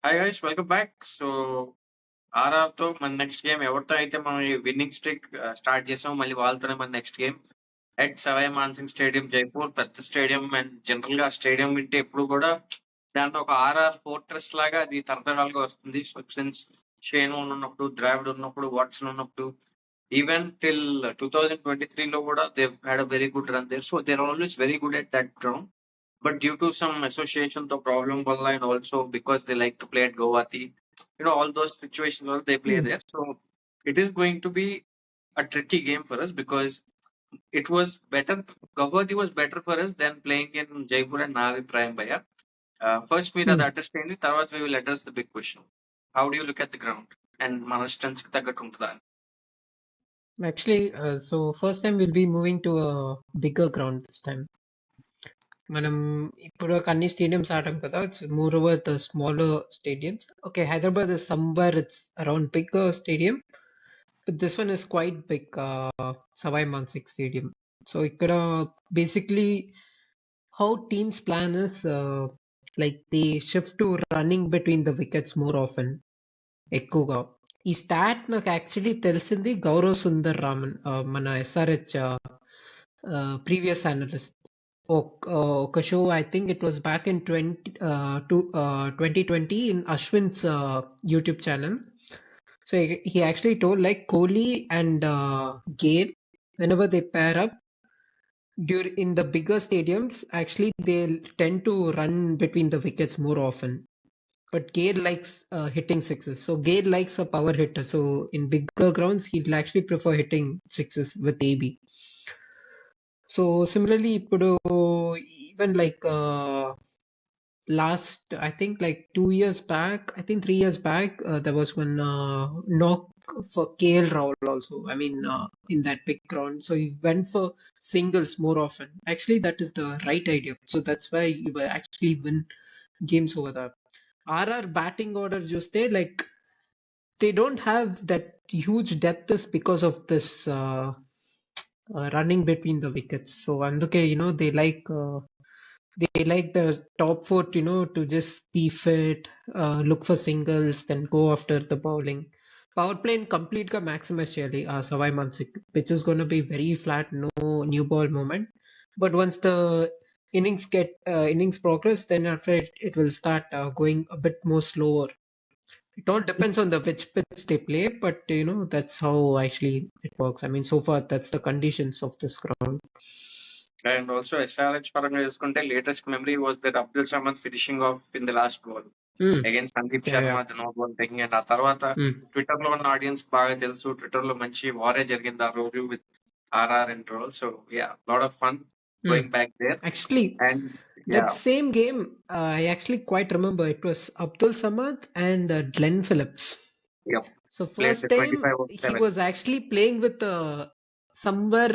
Hi guys, welcome back. So ఆర్ఆర్తో మన next game ఎవరితో అయితే మనం విన్నింగ్ స్ట్రీక్ స్టార్ట్ చేసాం, మళ్ళీ వాళ్ళతోనే మన next game at Savoy Mansingh stadium Jaipur. పెద్ద స్టేడియం అండ్ జనరల్ గా స్టేడియం వింటే ఎప్పుడు కూడా దాంట్లో ఒక ఆర్ఆర్ ఫోర్ట్రెస్ లాగా అది తరతరాలుగా వస్తుంది. సో సిన్స్ షేన్ ఉన్నప్పుడు, ద్రావిడ్ ఉన్నప్పుడు, వాట్సన్ ఉన్నప్పుడు, ఈవెన్ టిల్ 2023 కూడా they had a very good run there. So they're always very good at that ground. But due to some association to problem valla, and also because they like to play at Guwahati, all those situations where they play there. So it is going to be a tricky game for us because it was better. Guwahati was better for us than playing in Jaipur and Navi Prime Bhaiya. First, we that understand it. Tarvat we will address the big question. How do you look at the ground? And మన strengths కి తగ్గట్టు ఉంటుందా? Actually, so first time we'll be moving to a bigger ground this time. మనం ఇప్పుడు అన్ని stadiums ఆడటం కదా, it's more over the smaller stadiums. Okay, Hyderabad is somewhere it's around bigger stadium, but this one is quite big, Sawai Mansingh stadium. So ఇక్కడ basically how teams plan is like they shift to running between the wickets more often. ఎక్కువగా ఈ start నాకు actually తెలిసింది గౌరవ్ సుందర్ రామన్, మన SRH previous analyst. ఒక show, I think it was back in 2020 in Ashwin's YouTube channel. So he actually told like Kohli and Gale, whenever they pair up in the bigger stadiums, actually they tend to run between the wickets more often. But Gale likes hitting sixes. So Gale likes a power hitter. So in bigger grounds, he'll actually prefer hitting sixes with AB. So similarly, even like last, I think like 2 years back, I think 3 years back, there was one knock for KL Rahul also. I mean, in that big ground. So he went for singles more often. Actually, that is the right idea. So that's why you will actually win games over that. RR batting order చూస్తే like they don't have that huge depth is because of this running between the wickets. So అందుకే they like the top four to just be fit, look for singles, then go after the bowling. Power play complete గా maximize చేయాలి Savoy Man Singh. Pitch is going to be very flat, no new ball movement. But once the innings progress, then after it will start going a bit more slower. It all depends on the which pitch they play, but that's how actually it works. I mean, so far that's the conditions of this ground. And also SRH పరంగా చూసుకుంటే latest memory was that Abdul Samad finishing off in the last ball again Sandeep Sharma no ball taking. And ఆ తర్వాత Twitter లో ఉన్న audience బాగా తెలుసు, Twitter లో మంచి వారే జరిగింది ఆ రోజు with RR and roll. So yeah, lot of fun going back there. Actually, and that same game, I actually quite remember it was Abdul Samad and Glenn Phillips. Yep. So first time he was actually playing with somewhere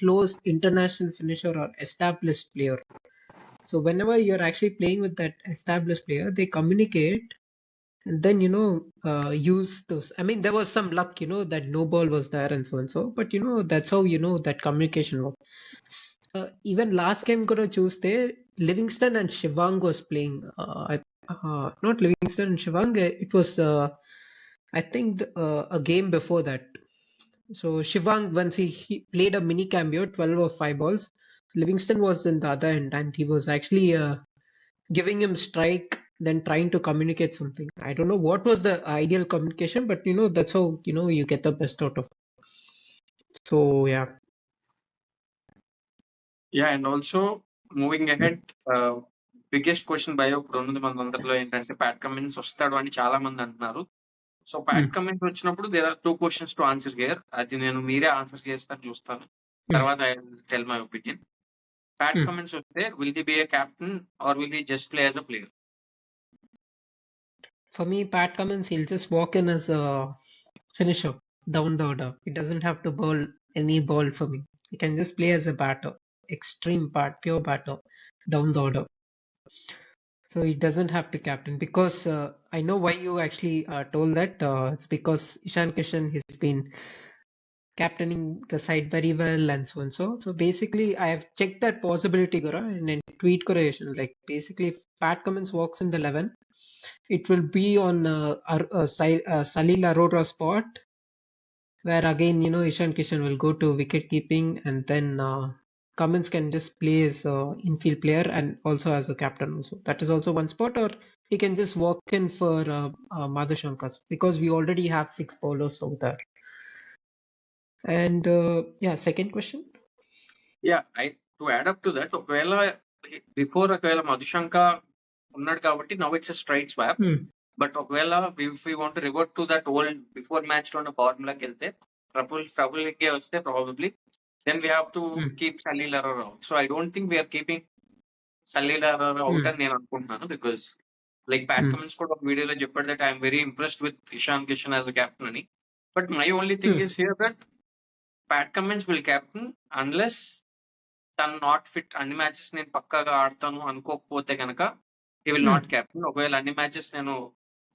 close international finisher or established player. So whenever you're actually playing with that established player, they communicate and then use those. I mean, there was some luck that no ball was there and so, but that's how that communication works. Even last game gonna choose there, Livingston and Shivang was playing. Not Livingston and Shivang, it was I think a game before that. So Shivang, once he played a mini cameo, 12 or 5 balls. Livingston was in the other end, and he was actually giving him strike, then trying to communicate something. I don't know what was the ideal communication, but that's how you get the best out of it. So yeah. Yeah, and also moving ahead, biggest question bio ఇప్పుడు ఉన్నది మన అందరిలో ఏంటంటే Pat Cummins వస్తాడు అని చాలా మంది అంటున్నారు. సో ప్యాట్ కమిన్స్ వచ్చినప్పుడు there are 2 questions to answer here. అది నేను మీరే ఆన్సర్ చేస్తాను చూస్తాను, తర్వాత I will tell my opinion. Pat Cummins వస్తే will he be a captain or will he just play as a player? For me, Pat Cummins, he'll just walk in as a finisher down the order. He doesn't have to bowl any ball for me. He can just play as a batter, extreme pure batter down the order. So he doesn't have to captain, because I know why you actually told that. It's because Ishan Kishan has been captaining the side very well and so and so. So basically, I have checked that possibility, Gora, and then tweet correlation. Like basically, if Pat Cummins walks in the 11, It will be on Salil Arora spot, where again, Ishan Kishan will go to wicket keeping, and then Cummins can just play as a infield player and also as a captain also. That is also one spot, or he can just walk in for Madhushankas, because we already have 6 bowlers over there. And yeah, second question. Yeah, to add up to that, before Madhushanka ఉన్నాడు కాబట్టి now it's a straight swap. But if we want to revert to that old before match లో ఉన్న ఫార్ములాకి వెళ్తే trouble వస్తే probably then we have to keep Salil Arora out. So I don't think we are keeping Salil Arora out అని నేను అనుకుంటున్నాను, because like Pat Cummins కూడా ఒక వీడియోలో చెప్పాడు that I am very impressed with Ishan Kishan as a captain అని. But my only thing is here that Pat Cummins will captain unless తను not fit, అన్ని మ్యాచెస్ నేను పక్కాగా ఆడతాను అనుకోకపోతే కనుక he will not captain. ఒకవేళ అన్ని మ్యాచెస్ నేను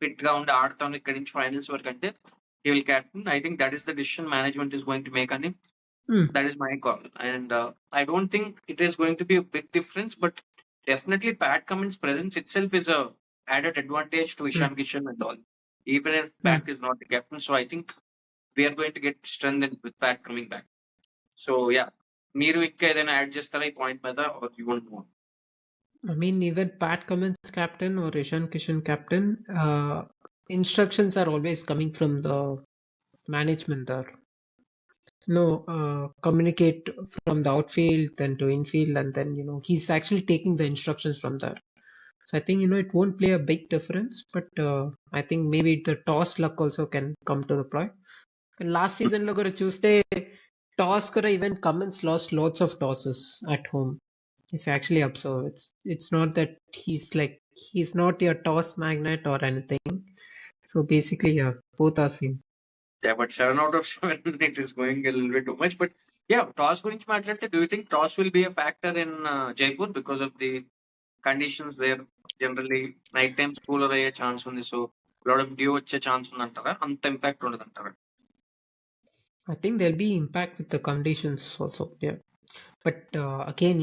ఫిట్ గా ఉండి ఆడతాను ఇక్కడి నుంచి ఫైనల్స్ వరకు అంటే he will captain. I think that is the decision management is going to make అని. That is my call, and I don't think it is going to be a big difference, but definitely Pat Cummins' presence itself is a added advantage to Ishan Kishan and all, even if Pat is not the captain. So I think we are going to get strengthened with Pat coming back. So yeah, మీరు ఇంకా ఏదైనా add చేస్తారా ఈ point మీద, or you want more? I mean, even Pat Cummins captain or Ishan Kishan captain, instructions are always coming from the management there. Communicate from the outfield, then to infield, and then he's actually taking the instructions from there. So I think it won't play a big difference, but I think maybe the toss luck also can come to the play. And last season, look at Tuesday toss, even Cummins lost lots of tosses at home. If you actually observe, it's not that he's not your toss magnet or anything. So basically, yeah, both are same. Yeah, but 7 out of 7 it is going a little bit too much. But yeah, toss గురించి మాట్లాడితే, do you think toss will be a factor in Jaipur because of the conditions there? Generally night times cooler అయ్యే chance ఉంది, so lot of dew వచ్చే chance ఉందంటారా? అంత impact ఉండదంటారా? I think there'll be impact with the conditions also. Yeah, but again,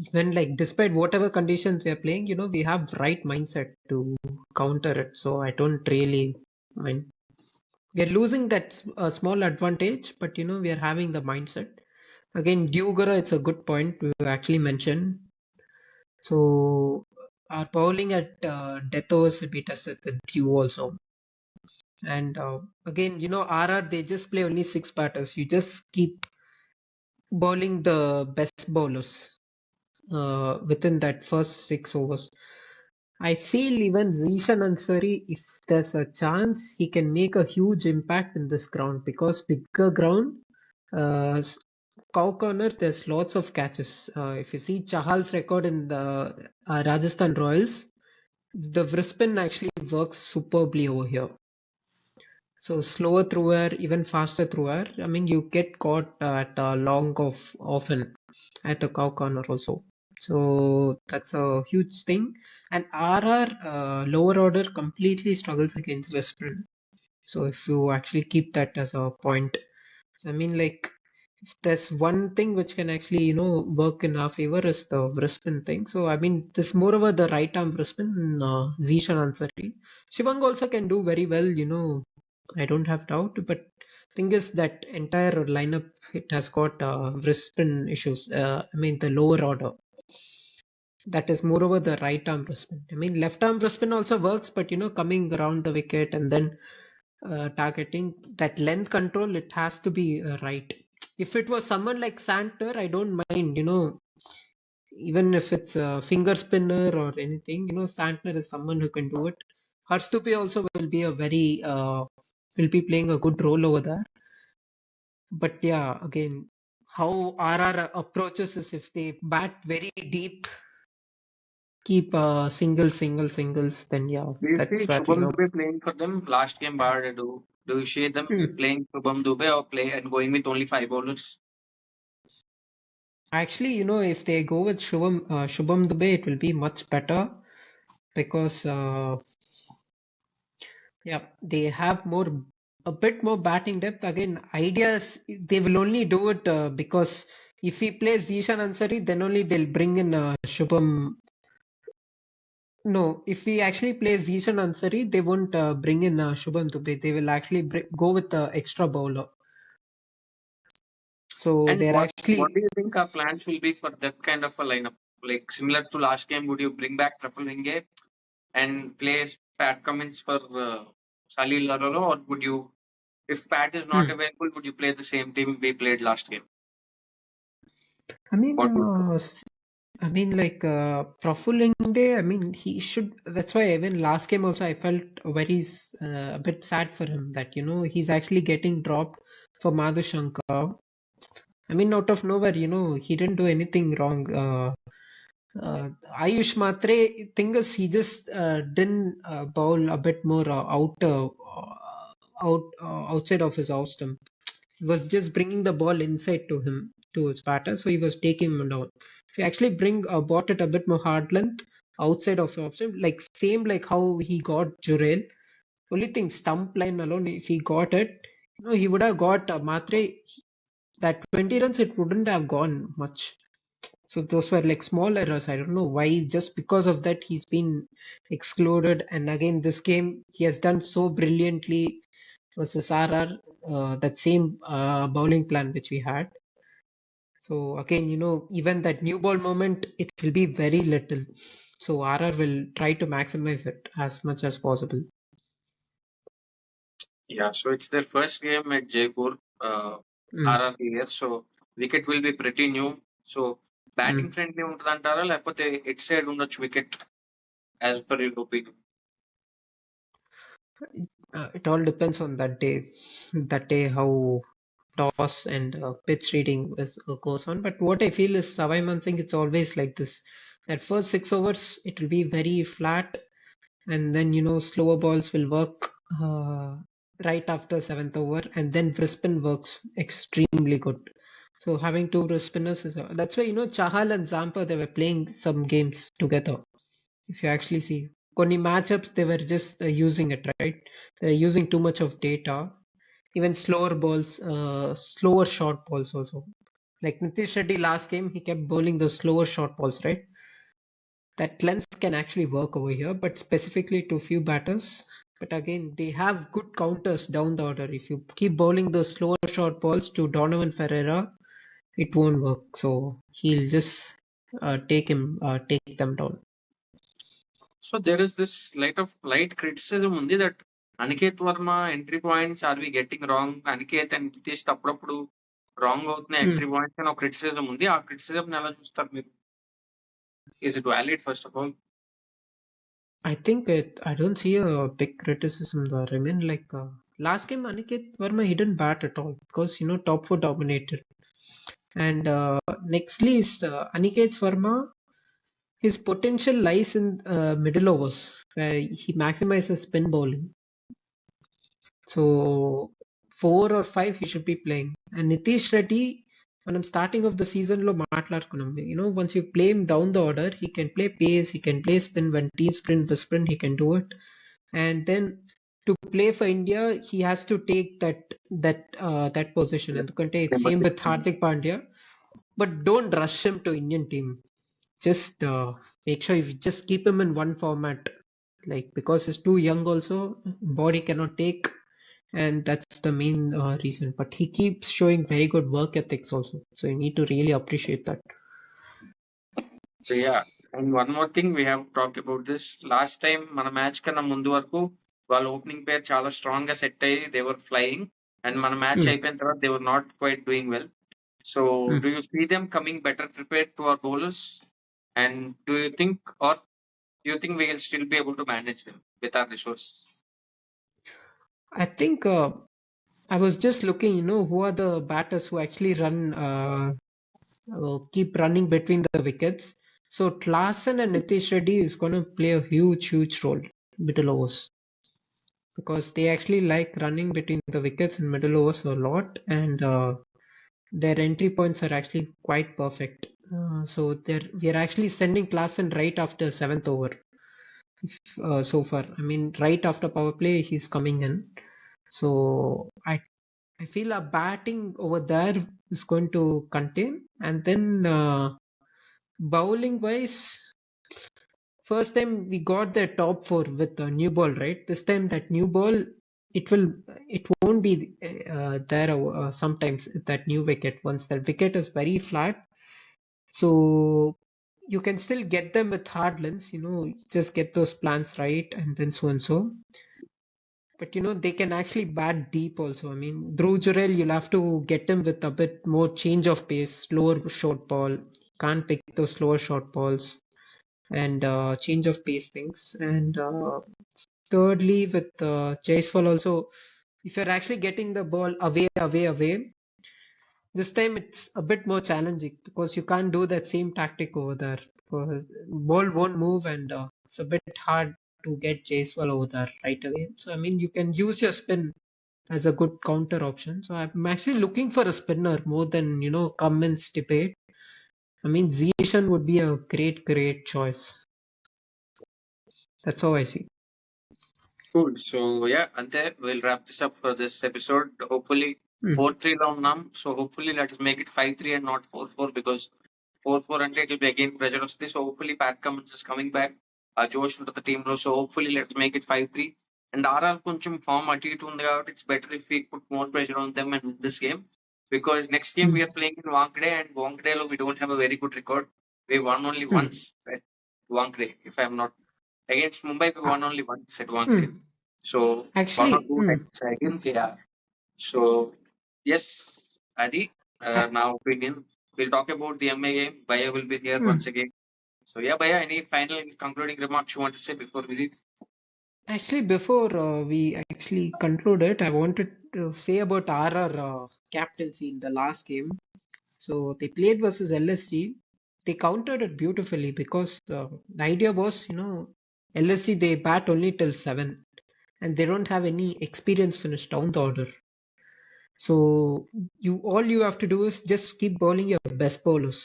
even like despite whatever conditions we are playing, we have right mindset to counter it. So I don't really mind. We are losing that small advantage, but we are having the mindset. Again, Dugara, it's a good point we actually mentioned. So our bowling at death overs will be tested with Dew also. And again, RR, they just play only 6 batters. You just keep bowling the best bowlers within that first 6 overs. I feel even Zishan Ansari, if there's a chance, he can make a huge impact in this ground, because bigger ground, cow corner, there's lots of catches. If you see Chahal's record in the Rajasthan Royals, the wristspin actually works superbly over here. So slower through air, even faster through air. I mean, you get caught at a long off often at the cow corner also. So that's a huge thing. And RR lower order completely struggles against wristspin. So if you actually keep that as a point, so I mean, like, if there's one thing which can actually work in our favor is the wristspin thing. So I mean, this moreover the right arm wristspin, Zishan Ansari. Shivang also can do very well, I don't have doubt, but thing is that entire lineup, it has got wristspin issues. I mean, the lower order, that is moreover the right arm wristspin. I mean, left arm wristspin also works, but coming around the wicket and then targeting, that length control, it has to be right. If it was someone like Santer, I don't mind, even if it's a finger spinner or anything, Santner is someone who can do it. Harstupi also will be will be playing a good role over there. But yeah, again, how RR approaches is if they bat very deep, keep singles, then yeah, Do you that's see where Shubham Dubey playing for them? Last game ఆడాడు. Do you see them playing Shubham Dubey or play and going with only 5 bowlers? Actually, if they go with Shubham Dubey, it will be much better, because yeah, they have a bit more batting depth. Again, ideas, they will only do it because if he plays Zishan Ansari, then only they'll bring in Shubham No, if we actually play Zishan Ansari, they won't bring in Shubham Dubey. They will actually go with the extra bowler. So And they're what do actually. you think our plans will be for that kind of a lineup? Like similar to last game, would you bring back Praful Hinge and play Pat Cummins for Salil Larolo, or would you, if Pat is not Hmm. available, would you play the same team we played last game? I mean, What would like Praful Day. I mean, he should. That's why even last game also, I felt very a bit sad for him that he's actually getting dropped for Madhushankar. I mean, out of nowhere, he didn't do anything wrong. Ayush Matre, thing is, he just didn't bowl a bit more outside of his off stump. He was just bringing the ball inside to him, to his batter, so he was taking him down. If you actually bought it a bit more hard length outside of off stump, like same like how he got Jurel. Only thing, stump line alone, if he got it, he would have got Matre. That 20 runs, it wouldn't have gone much. So those were like small errors. I don't know why. Just because of that, he's been excluded. And again, this game he has done so brilliantly versus RR. That same bowling plan which we had. So again, even that new ball moment, it will be very little. So RR will try to maximize it as much as possible. Yeah, so it's their first game at Jaipur, Mm, RR here. So wicket will be pretty new. So mm. Batting friendly ఉంటుందంటారా లేకపోతే it side ఉండొచ్చు wicket as per your opinion? It all depends on that day. That day, how toss and pitch reading goes on. But what I feel is Savai Mansingh, it's always like this. That first 6 overs, it will be very flat, and then slower balls will work right after seventh over, and then wrist spin works extremely good. So having two wrist spinners is that's why Chahal and Zampa, they were playing some games together. If you actually see Koni matchups, they were just using it, right? They're using too much of data. Even slower balls, slower short balls also. Like Nitish Reddy last game, he kept bowling those slower short balls, right? That lens can actually work over here, but specifically to few batters. But again, they have good counters down the order. If you keep bowling those slower short balls to Donovan Ferreira, it won't work. So he'll just take them down. So there is this light criticism ఉంది that Aniket Varma entry points are we getting wrong, Aniket and Nitish అప్పుడప్పుడు wrong అవుతున్నాయి Hmm. Entry points అని ఒక criticism ఉంది. ఆ criticism ఎలా చూస్తారు మీరు? Is it valid first of all? I don't see a big criticism there. I mean, like last game, Aniket Verma he didn't bat at all because top four dominated. And nextly is Aniket Verma. His potential lies in middle overs where he maximizes spin bowling. So 4 or 5 he should be playing. And Nitish Reddy, when I'm starting of the season, lo maatladukunnam. Once you play him down the order, he can play pace, he can play spin. When T sprint, with sprint, he can do it. And then to play for India, he has to take that position. And same with Hardik Pandya. But don't rush him to Indian team. Just make sure you just keep him in one format. Like because he's too young, also body cannot take, and that's the main reason. But he keeps showing very good work ethics also. So you need to really appreciate that. So yeah, and one more thing we have to talk about this. Last time మన match కన్నా ముందు వరకు వాళ్ళ opening పేర్ చాలా strong గా set అయ్యి they were flying, and మన match Hmm. అయిపోయిన తర్వాత they were not quite doing well. So Hmm. Do you see them coming better prepared to our bowlers, and do you think are do you think we will still be able to manage them with our resources? I think I was just looking, who are the batters who actually keep running between the wickets. So Klaasen and Nitish Reddy is going to play a huge role middle overs because they actually like running between the wickets and middle overs a lot, and their entry points are actually quite perfect. So we are actually sending Klaasen right after seventh over. So far, I mean, right after power play, he's coming in. So I feel our batting over there is going to contain, and then bowling wise, first time we got the top four with the new ball, right? This time that new ball, it won't be there sometimes that new wicket. Once the wicket is very flat, so you can still get them with hard lens, just get those plans right and then so and so. But they can actually bat deep also. I mean, Dhruv Jurel, you'll have to get him with a bit more change of pace, slower short ball. Can't pick those slower short balls and change of pace things. And thirdly, with Jaiswal also, if you're actually getting the ball away, this time it's a bit more challenging because you can't do that same tactic over there. Ball won't move and it's a bit hard to get Jaiswal over there right away. So I mean, you can use your spin as a good counter option. So I'm actually looking for a spinner more than Cummins debate. I mean, Zishan would be a great choice. That's how I see. Cool. So yeah, Ante, we'll wrap this up for this episode. Hopefully 4-3 lo unnam. So hopefully let's make it 5-3 and not 4-4 because 4-4 ante it will be again pressure వస్తుంది. So hopefully Pat Cummins is coming back. Josh into the team lo. So hopefully let's make it 5-3. And RR కొంచెం form అటు ఇటు ఉంది కాబట్టి it's better if we put more pressure on them and win this game. Because next game we are playing in Wankhede and Wankhede lo we don't have a very good record. We won only once at Wankhede, if I'm not. Against Mumbai we won only once at Wankhede. So Actually, 1 or 2 times against, yeah. So yes, Adi, now opinion. We'll talk about the MA game. Bhaiya will be here once again. So yeah, Bhaiya, any final concluding remarks you want to say before we leave? Actually, before we actually conclude it, I wanted to say about RR captaincy in the last game. So they played versus LSG. They countered it beautifully because the idea was, LSG they bat only till 7 and they don't have any experience finish down the order. So all you have to do is just keep bowling your best bowlers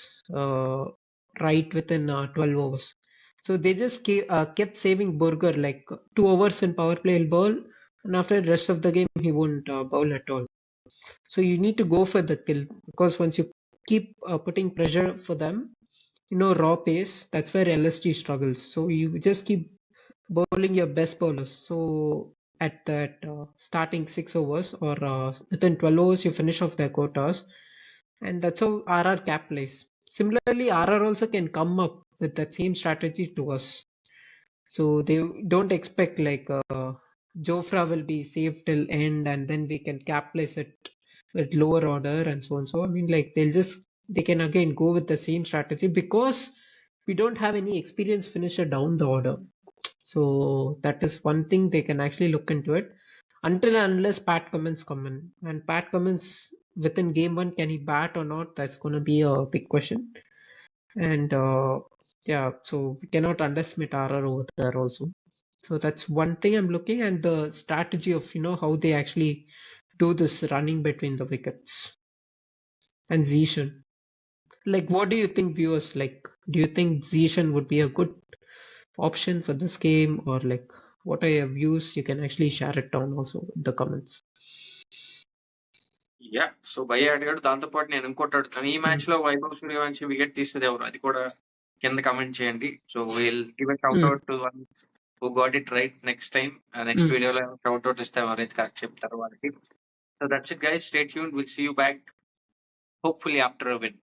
right within 12 overs. So they just kept saving Burger like 2 overs in power play he'll bowl, and after the rest of the game he won't bowl at all. So you need to go for the kill because once you keep putting pressure for them, raw pace, that's where LSG struggles. So you just keep bowling your best bowlers. So at that starting 6 overs or within 12 overs, you finish off their quotas, and that's how RR capitalize. Similarly, RR also can come up with that same strategy to us. So they don't expect like Jofra will be saved till end, and then we can capitalize it with lower order and so on. So I mean, like they can again go with the same strategy because we don't have any experienced finisher down the order. So that is one thing they can actually look into it. Until and unless Pat Cummins come in. And Pat Cummins within game one, can he bat or not? That's gonna be a big question. And yeah, so we cannot underestimate RR over there also. So that's one thing I'm looking, and the strategy of how they actually do this running between the wickets. And Zishan. Like, what do you think, viewers? Like, do you think Zishan would be a good option for this game, or like what are your views? You can actually share it down also in the comments. Yeah, so భయ్య అడిగాడు, దాంతో పాటు నేను ఇంకోటి అడుగుతాను. ఈ match లో Vaibhav Suryavanshi wicket తీసేది ఎవరు, అది కూడా కింద కమెంట్ చేయండి. So will give a shout out to one who got it right next time. Next వీడియోలో షౌట్ అవుట్ ఇస్తే ఎవరైతే కరెక్ట్ చెప్తారో వాళ్ళకి. So that's it guys, stay tuned, will see you back hopefully after a win.